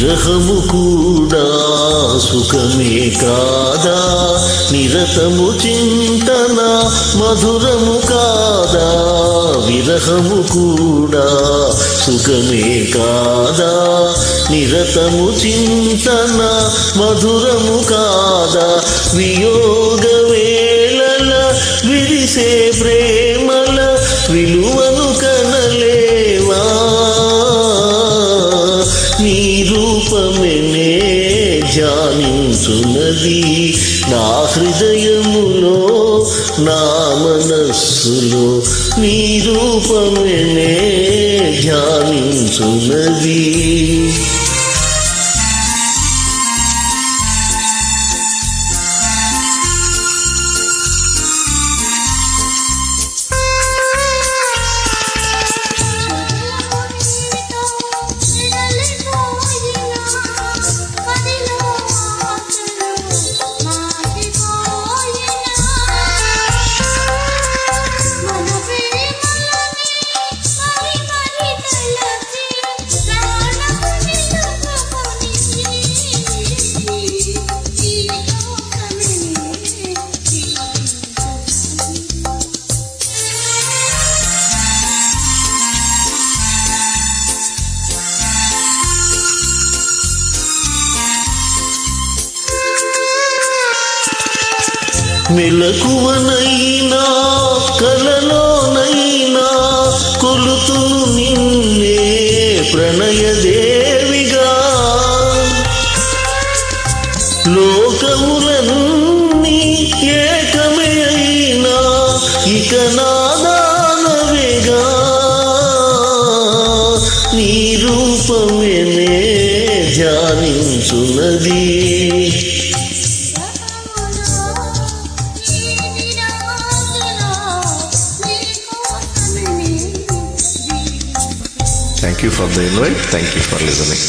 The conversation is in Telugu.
విరహము కూడా సుఖమే కాదా, నిరతము చింతన మధురము కాదా. విరహము కూడా సుఖమే కాదా, నిరతము చింతన మధురము కాదా. వియోగ వేళల విరిసే ప్రేమల విలువను కనలేవా. నీ రూపమే ధ్యానించున్నది నా హృదయములో నా మనస్సులో. నీ రూపమే ధ్యానించున్నది. మెలకువనైనా కలలోనైనా కొలుతును నిన్నే ప్రణయదేవిగా. లోకములన్నీ ఏకమే అయినా ఇక నాదానవేగా. నీ రూపమే ధ్యానించున్నది. Thank you for the invite. Thank you for listening.